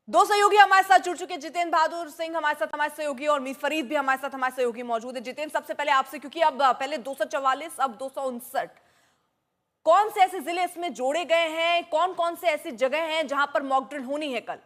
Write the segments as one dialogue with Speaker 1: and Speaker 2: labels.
Speaker 1: दो सहयोगी हमारे साथ जुड़ चुके। जितेंद्र बहादुर सिंह हमारे साथ, हमारे सहयोगी, और मीर फरीद भी हमारे साथ, हमारे सहयोगी मौजूद है। जितेंद्र, सबसे पहले आपसे, क्योंकि अब पहले 244 अब 259, कौन से ऐसे जिले इसमें जोड़े गए हैं, कौन कौन से ऐसी जगह हैं जहां पर मॉक ड्रिल होनी है कल?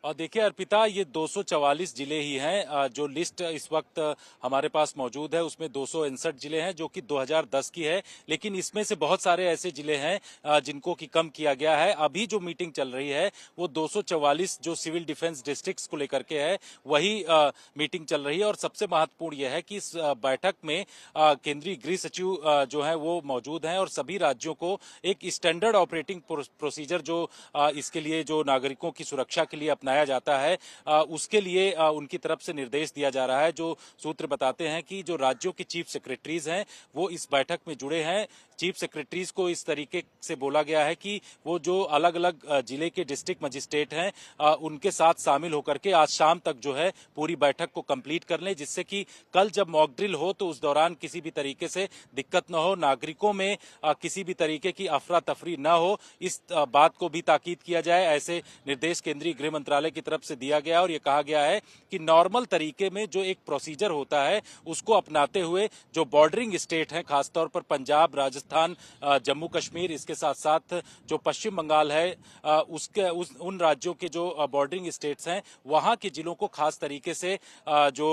Speaker 2: और देखिए अर्पिता, ये 244 जिले ही हैं। जो लिस्ट इस वक्त हमारे पास मौजूद है उसमें 259 जिले हैं, जो कि 2010 की है। लेकिन इसमें से बहुत सारे ऐसे जिले हैं जिनको कि कम किया गया है। अभी जो मीटिंग चल रही है वो 244 जो सिविल डिफेंस डिस्ट्रिक्ट्स को लेकर के है, वही मीटिंग चल रही है। और सबसे महत्वपूर्ण यह है कि इस बैठक में केंद्रीय गृह सचिव जो है वो मौजूद हैं, और सभी राज्यों को एक स्टैंडर्ड ऑपरेटिंग प्रोसीजर जो इसके लिए जो नागरिकों की सुरक्षा के लिए अपनाया जाता है, उसके लिए उनकी तरफ से निर्देश दिया जा रहा है। जो सूत्र बताते हैं कि जो राज्यों के चीफ सेक्रेटरीज हैं वो इस बैठक में जुड़े हैं। चीफ सेक्रेटरीज को इस तरीके से बोला गया है कि वो जो अलग अलग जिले के डिस्ट्रिक्ट मजिस्ट्रेट हैं उनके साथ शामिल होकर के आज शाम तक जो है पूरी बैठक को कंप्लीट कर लें, जिससे कि कल जब मॉक ड्रिल हो तो उस दौरान किसी भी तरीके से दिक्कत न हो, नागरिकों में किसी भी तरीके की अफरा तफरी न हो, इस बात को भी ताकीद किया जाए। ऐसे निर्देश केंद्रीय गृह मंत्रालय की तरफ से दिया गया और ये कहा गया है कि नॉर्मल तरीके में जो एक प्रोसीजर होता है उसको अपनाते हुए जो बॉर्डरिंग स्टेट हैं, खासतौर पर पंजाब, राजस्थान, जम्मू कश्मीर, इसके साथ साथ जो पश्चिम बंगाल है, उन राज्यों के जो बॉर्डरिंग स्टेट्स हैं वहां के जिलों को खास तरीके से जो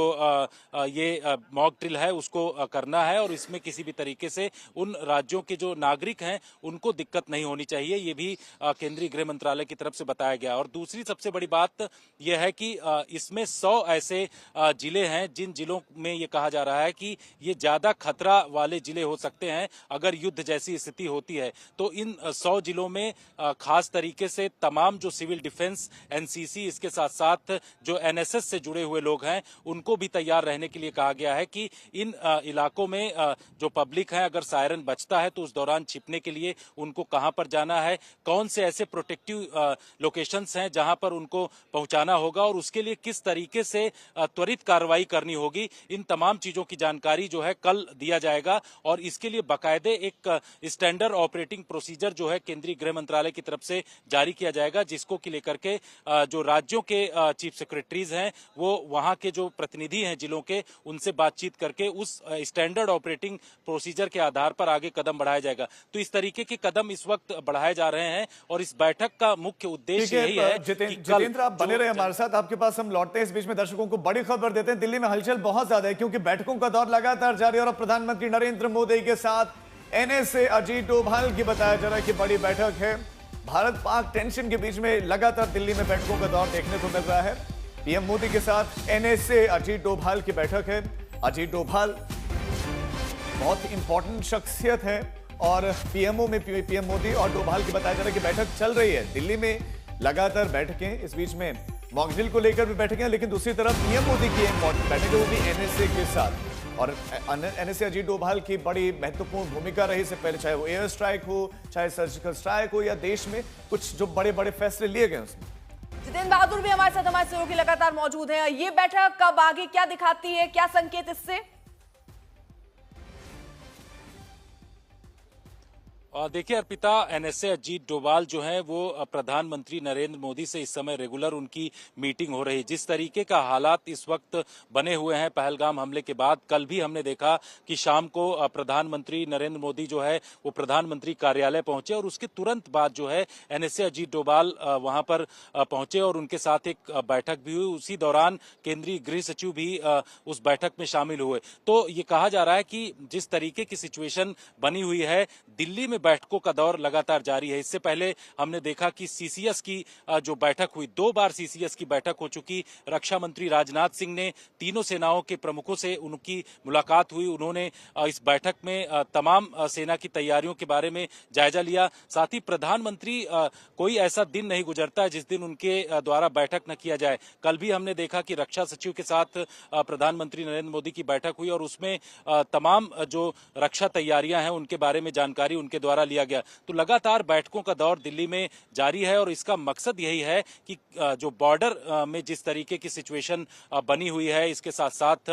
Speaker 2: ये मॉक ड्रिल है उसको करना है। और इसमें किसी भी तरीके से उन राज्यों के जो नागरिक हैं उनको दिक्कत नहीं होनी चाहिए, ये भी केंद्रीय गृह मंत्रालय की तरफ से बताया गया। और दूसरी सबसे बड़ी बात यह है कि इसमें 100 ऐसे जिले हैं जिन जिलों में ये कहा जा रहा है कि ये ज्यादा खतरा वाले जिले हो सकते हैं अगर युद्ध जैसी स्थिति होती है। तो इन 100 जिलों में खास तरीके से तमाम जो सिविल डिफेंस, एनसीसी, इसके साथ साथ जो एनएसएस से जुड़े हुए लोग हैं उनको भी तैयार रहने के लिए कहा गया है कि इन इलाकों में जो पब्लिक है अगर सायरन बजता है तो उस दौरान छिपने के लिए उनको कहां पर जाना है, कौन से ऐसे प्रोटेक्टिव लोकेशंस हैं जहां पर उनको पहुंचाना होगा और उसके लिए किस तरीके से त्वरित कार्रवाई करनी होगी, इन तमाम चीजों की जानकारी जो है कल दिया जाएगा। और इसके लिए बाकायदे एक स्टैंडर्ड ऑपरेटिंग प्रोसीजर जो है केंद्रीय गृह मंत्रालय की तरफ से जारी किया जाएगा, जिसको कि लेकर के जो राज्यों के चीफ सेक्रेटरीज हैं वो वहां के जो प्रतिनिधि हैं जिलों के, उनसे बातचीत करके उस स्टैंडर्ड ऑपरेटिंग प्रोसीजर के आधार पर आगे कदम बढ़ाया जाएगा। तो इस तरीके के कदम इस वक्त बढ़ाए जा रहे हैं और इस बैठक का मुख्य उद्देश्य यही है।
Speaker 3: जितेंद्र, आप बने रहे हमारे साथ, आपके पास हम लौटते हैं। इस बीच में दर्शकों को बड़ी खबर देते हैं। दिल्ली में हलचल बहुत ज्यादा है क्योंकि बैठकों का दौर लगातार जारी है और प्रधानमंत्री नरेंद्र मोदी के साथ एनएसए अजीत डोभाल की बताया जा रहा है कि बड़ी बैठक है। भारत पाक टेंशन के बीच में लगातार दिल्ली में बैठकों का दौर देखने को मिल रहा है। पीएम मोदी के साथ एनएसए अजीत डोभाल की बैठक है। अजीत डोभाल बहुत इंपॉर्टेंट शख्सियत है और पीएमओ में पीएम मोदी और डोभाल की बताया जा रहा है कि बैठक चल रही है दिल्ली में, लगातार बैठकें। इस बीच में मॉक ड्रिल को लेकर भी बैठकें, लेकिन दूसरी तरफ पीएम मोदी की इंपॉर्टेंट बैठक है, वो भी एनएसए के साथ। और एनएसए अजीत डोभाल की बड़ी महत्वपूर्ण भूमिका रही इससे पहले, चाहे वो एयर स्ट्राइक हो, चाहे सर्जिकल स्ट्राइक हो, या देश में कुछ जो बड़े बड़े फैसले लिए गए उसमें।
Speaker 1: जितेंद्र बहादुर भी हमारे साथ, हमारे सहयोगी लगातार मौजूद हैं। ये बैठक कब आगे क्या दिखाती है, क्या संकेत इससे?
Speaker 2: देखिए अर्पिता, एनएसए अजीत डोभाल जो है वो प्रधानमंत्री नरेंद्र मोदी से इस समय रेगुलर उनकी मीटिंग हो रही है। जिस तरीके का हालात इस वक्त बने हुए हैं पहलगाम हमले के बाद, कल भी हमने देखा कि शाम को प्रधानमंत्री नरेंद्र मोदी जो है वो प्रधानमंत्री कार्यालय पहुंचे और उसके तुरंत बाद जो है एनएसए अजीत डोभाल वहां पर पहुंचे और उनके साथ एक बैठक भी हुई। उसी दौरान केंद्रीय गृह सचिव भी उस बैठक में शामिल हुए। तो ये कहा जा रहा है कि जिस तरीके की सिचुएशन बनी हुई है, दिल्ली में बैठकों का दौर लगातार जारी है। इससे पहले हमने देखा कि सीसीएस की जो बैठक हुई, 2 बार सीसीएस की बैठक हो चुकी। रक्षा मंत्री राजनाथ सिंह ने तीनों सेनाओं के प्रमुखों से उनकी मुलाकात हुई। उन्होंने इस बैठक में तमाम सेना की तैयारियों के बारे में जायजा लिया। साथ ही प्रधानमंत्री, कोई ऐसा दिन नहीं गुजरता जिस दिन उनके द्वारा बैठक न किया जाए। कल भी हमने देखा कि रक्षा सचिव के साथ प्रधानमंत्री नरेंद्र मोदी की बैठक हुई और उसमें तमाम जो रक्षा तैयारियां हैं उनके बारे में जानकारी उनके द्वारा द्वारा लिया गया। तो लगातार बैठकों का दौर दिल्ली में जारी है और इसका मकसद यही है कि जो बॉर्डर में जिस तरीके की सिचुएशन बनी हुई है, इसके साथ साथ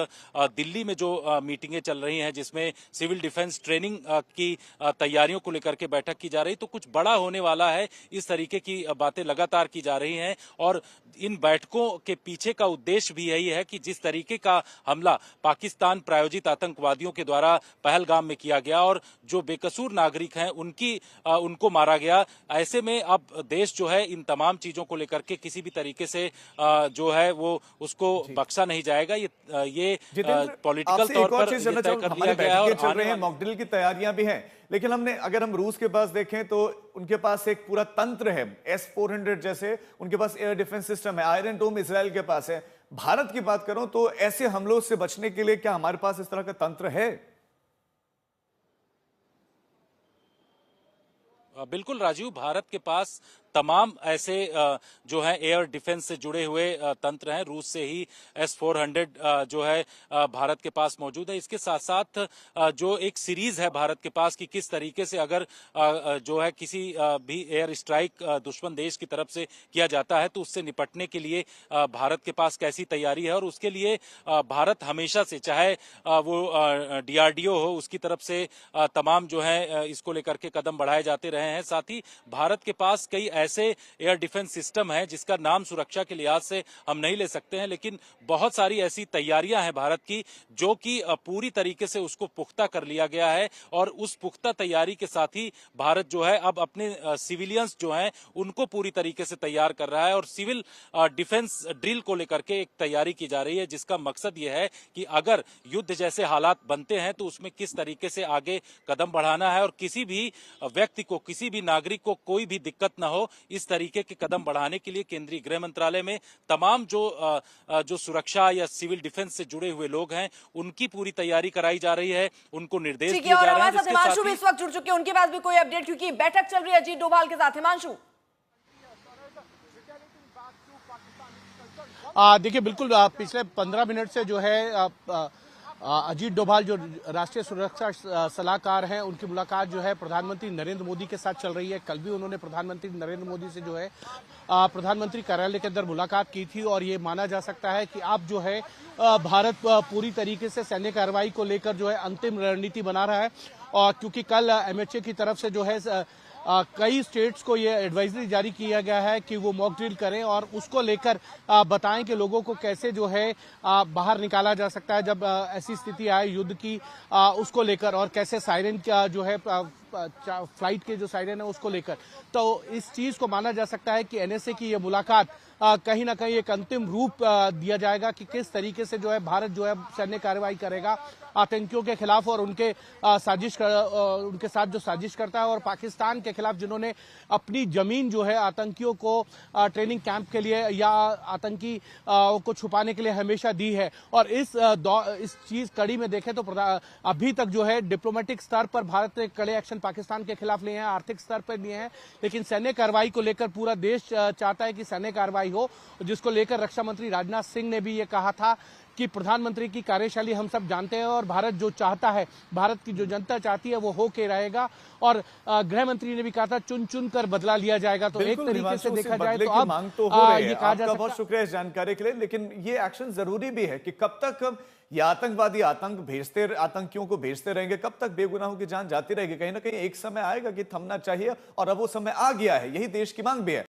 Speaker 2: दिल्ली में जो मीटिंगें चल रही हैं जिसमें सिविल डिफेंस ट्रेनिंग की तैयारियों को लेकर के बैठक की जा रही, तो कुछ बड़ा होने वाला है, इस तरीके की बातें लगातार की जा रही हैं। और इन बैठकों के पीछे का उद्देश्य भी यही है कि जिस तरीके का हमला पाकिस्तान प्रायोजित आतंकवादियों के द्वारा पहलगाम में किया गया और जो बेकसूर नागरिक हैं उनको मारा गया, ऐसे में अब देश जो है इन तमाम चीजों को लेकर के किसी भी तरीके से जो है वो उसको बख्शा नहीं जाएगा। ये पॉलिटिकल तौर पर तय कर लिया गया है और
Speaker 3: चल रहे हैं, मॉकड्रिल की तैयारियां भी हैं। लेकिन अगर हम रूस के पास देखें तो उनके पास एक पूरा तंत्र है, S-400 जैसे उनके पास एयर डिफेंस सिस्टम है, आयरन डोम इजराइल के पास है। भारत की बात करूं तो ऐसे हमलों से बचने के लिए क्या हमारे पास इस तरह का तंत्र है?
Speaker 2: बिल्कुल राजीव, भारत के पास तमाम ऐसे जो है एयर डिफेंस से जुड़े हुए तंत्र हैं। रूस से ही S-400 जो है भारत के पास मौजूद है। इसके साथ साथ जो एक सीरीज है भारत के पास कि किस तरीके से अगर जो है किसी भी एयर स्ट्राइक दुश्मन देश की तरफ से किया जाता है तो उससे निपटने के लिए भारत के पास कैसी तैयारी है। और उसके लिए भारत हमेशा से, चाहे वो DRDO हो, उसकी तरफ से तमाम जो है इसको लेकर के कदम बढ़ाए जाते रहे हैं। साथ ही भारत के पास कई ऐसे एयर डिफेंस सिस्टम है जिसका नाम सुरक्षा के लिहाज से हम नहीं ले सकते हैं, लेकिन बहुत सारी ऐसी तैयारियां हैं भारत की जो कि पूरी तरीके से उसको पुख्ता कर लिया गया है। और उस पुख्ता तैयारी के साथ ही भारत जो है अब अपने सिविलियंस जो हैं उनको पूरी तरीके से तैयार कर रहा है और सिविल डिफेंस ड्रिल को लेकर के एक तैयारी की जा रही है, जिसका मकसद यह है कि अगर युद्ध जैसे हालात बनते हैं तो उसमें किस तरीके से आगे कदम बढ़ाना है और किसी भी व्यक्ति को, किसी भी नागरिक को कोई भी दिक्कत ना हो, इस तरीके के कदम बढ़ाने के लिए केंद्रीय गृह मंत्रालय में तमाम जो सुरक्षा या सिविल डिफेंस से जुड़े हुए लोग हैं उनकी पूरी तैयारी कराई जा रही है, उनको निर्देश दिए जा रहे हैं।
Speaker 1: हिमांशु भी इस वक्त जुड़ चुके हैं, उनके पास भी कोई अपडेट, क्योंकि बैठक चल रही है अजीत डोभाल के साथ। हिमांशु,
Speaker 4: देखिए बिल्कुल पिछले 15 मिनट से जो है अजीत डोभाल जो राष्ट्रीय सुरक्षा सलाहकार हैं उनकी मुलाकात जो है प्रधानमंत्री नरेंद्र मोदी के साथ चल रही है। कल भी उन्होंने प्रधानमंत्री नरेंद्र मोदी से जो है प्रधानमंत्री कार्यालय के अंदर मुलाकात की थी और ये माना जा सकता है कि अब जो है भारत पूरी तरीके से सैन्य कार्रवाई को लेकर जो है अंतिम रणनीति बना रहा है। और क्योंकि कल MHA की तरफ से जो है कई स्टेट्स को ये एडवाइजरी जारी किया गया है कि वो मॉक ड्रिल करें और उसको लेकर बताएं कि लोगों को कैसे जो है बाहर निकाला जा सकता है जब ऐसी स्थिति आए युद्ध की, उसको लेकर, और कैसे सायरन का जो है फ्लाइट के जो सायरन है उसको लेकर। तो इस चीज को माना जा सकता है कि NSA की ये मुलाकात कहीं ना कहीं एक अंतिम रूप दिया जाएगा कि किस तरीके से जो है भारत जो है सैन्य कार्रवाई करेगा आतंकियों के खिलाफ और उनके उनके साथ जो साजिश करता है और पाकिस्तान के खिलाफ जिन्होंने अपनी जमीन जो है आतंकियों को ट्रेनिंग कैंप के लिए या आतंकी को छुपाने के लिए हमेशा दी है। और इस चीज कड़ी में देखें तो अभी तक जो है डिप्लोमेटिक स्तर पर भारत ने कड़े एक्शन पाकिस्तान के खिलाफ लिए हैं, आर्थिक स्तर पर लिए हैं, लेकिन सैन्य कार्रवाई को लेकर पूरा देश चाहता है कि सैन्य कार्रवाई हो, जिसको लेकर रक्षा मंत्री राजनाथ सिंह ने भी ये कहा था कि प्रधानमंत्री की कार्यशैली हम सब जानते हैं और भारत जो चाहता है, भारत की जो जनता चाहती है वो होके रहेगा। और गृह मंत्री ने भी कहा था चुन चुन कर बदला लिया जाएगा। तो एक तरीके से देखा जाए तो अब
Speaker 3: मांग तो हो रही है।
Speaker 4: ये कहा जा सकता है।
Speaker 3: बहुत शुक्रिया इस जानकारी के लिए, लेकिन ये एक्शन जरूरी भी है कि कब तक ये आतंकवादी आतंकियों को भेजते रहेंगे, कब तक बेगुनाहों की जान जाती रहेगी। कहीं ना कहीं एक समय आएगा कि थमना चाहिए और अब वो समय आ गया है, यही देश की मांग भी है।